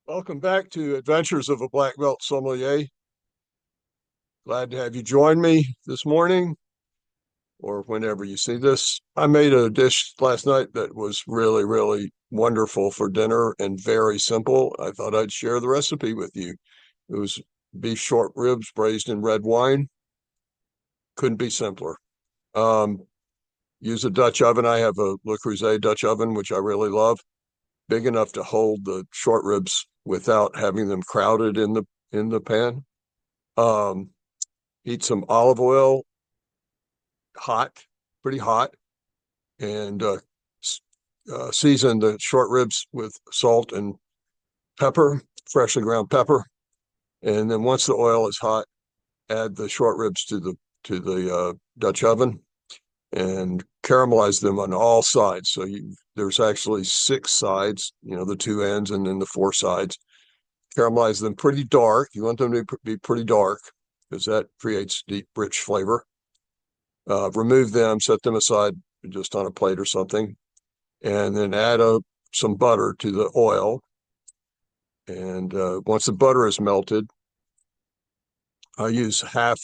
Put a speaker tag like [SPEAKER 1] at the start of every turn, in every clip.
[SPEAKER 1] Welcome back to Adventures of a Black Belt Sommelier. Glad to have you join me this morning or whenever you see this. I made a dish last night that was really, really wonderful for dinner and very simple. I thought I'd share the recipe with you. It was beef short ribs braised in red wine. Couldn't be simpler. Um, Use a Dutch oven. I have a Le Creuset Dutch oven, which I really love, big enough to hold the short ribs without having them crowded in the pan. Um, Heat some olive oil, hot, pretty hot, and season the short ribs with salt and pepper, freshly ground pepper. And then once the oil is hot, add the short ribs to the Dutch oven and caramelize them on all sides. So there's actually six sides, the two ends and then the four sides. Caramelize them pretty dark. You want them to be pretty dark because that creates deep, rich flavor. Remove them, set them aside just on a plate or something, and then add some butter to the oil. And once the butter is melted, I use half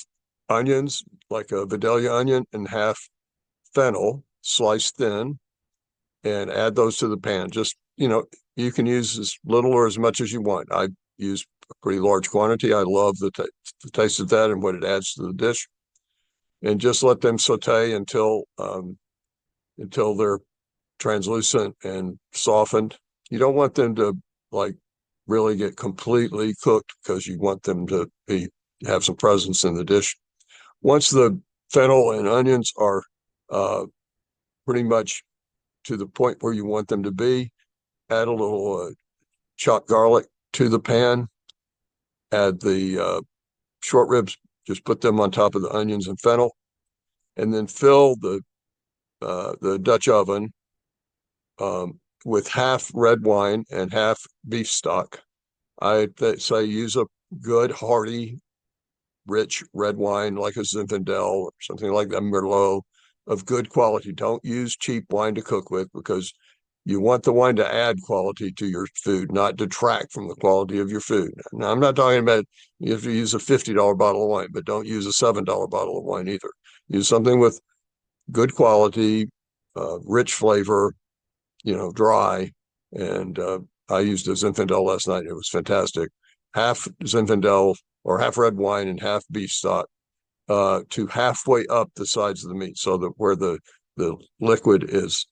[SPEAKER 1] onions, like a Vidalia onion, and half fennel, sliced thin, and add those to the pan. Just, you can use as little or as much as you want. I use a pretty large quantity. I love the taste of that and what it adds to the dish. And just let them saute until they're translucent and softened. You don't want them to like really get completely cooked because you want them to have some presence in the dish. Once the fennel and onions are pretty much to the point where you want them to be, add a little chopped garlic to the pan, add the short ribs, just put them on top of the onions and fennel, and then fill the Dutch oven with half red wine and half beef stock. I say use a good, hearty, rich red wine like a Zinfandel or something like that, Merlot, of good quality. Don't use cheap wine to cook with because you want the wine to add quality to your food, not detract from the quality of your food. Now, I'm not talking about you have to use a $50 bottle of wine, but don't use a $7 bottle of wine either. Use something with good quality, rich flavor, dry. And I used a Zinfandel last night. It was fantastic. Half Zinfandel or half red wine and half beef stock to halfway up the sides of the meat so that where the liquid is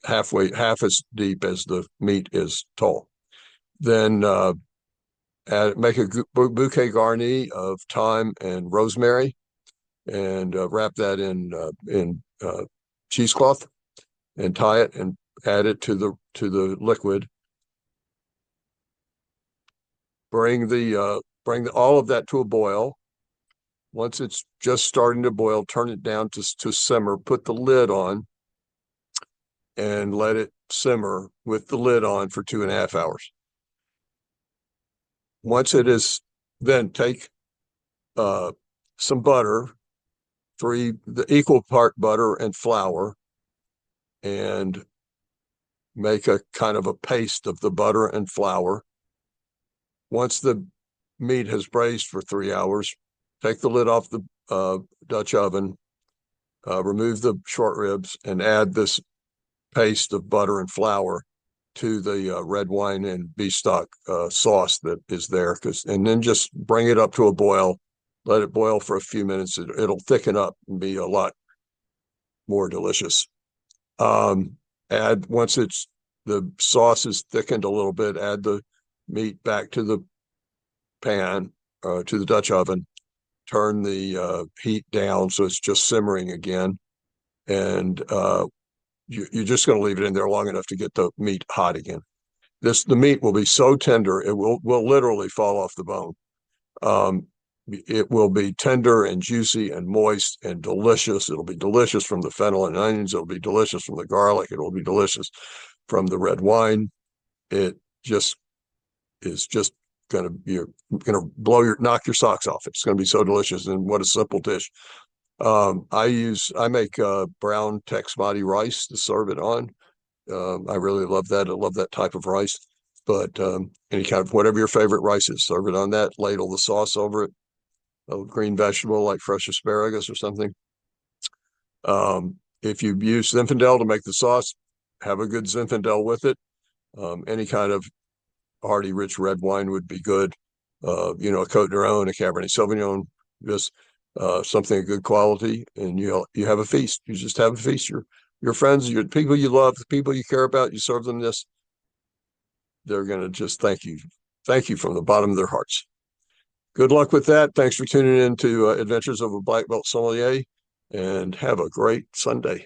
[SPEAKER 1] half as deep as the meat is tall. Then make a bouquet garni of thyme and rosemary and wrap that in cheesecloth and tie it and add it to the liquid. Bring all of that to a boil. Once it's just starting to boil, turn it down to simmer. Put the lid on and let it simmer with the lid on for 2.5 hours. Once it is, then take some butter, the equal part butter and flour, and make a kind of a paste of the butter and flour. Once the meat has braised for 3 hours, take the lid off the Dutch oven, remove the short ribs, and add this paste of butter and flour to the red wine and beef stock sauce that is there. And then just bring it up to a boil. Let it boil for a few minutes. It'll thicken up and be a lot more delicious. Once the sauce is thickened a little bit, add the meat back to the pan, to the Dutch oven. Turn the heat down so it's just simmering again, and you're just going to leave it in there long enough to get the meat hot again. The meat will be so tender it will literally fall off the bone. It will be tender and juicy and moist and delicious. It'll be delicious from the fennel and onions. It'll be delicious from the garlic. It'll be delicious from the red wine. It just is just you're gonna knock your socks off. It's gonna be so delicious, and what a simple dish. I make brown Tex-Mati rice to serve it on. I really love that. I love that type of rice. but any kind of whatever your favorite rice is, serve it on that, ladle the sauce over it, a green vegetable like fresh asparagus or something. If you use Zinfandel to make the sauce, have a good Zinfandel with it. Any kind of hearty, rich red wine would be good. A Cote d'Aron, a Cabernet Sauvignon, just something of good quality, and you have a feast. You just have a feast. Your friends, your people you love, the people you care about, you serve them this, they're going to just thank you from the bottom of their hearts. Good luck with that. Thanks for tuning in to Adventures of a Black Belt Sommelier, and have a great Sunday.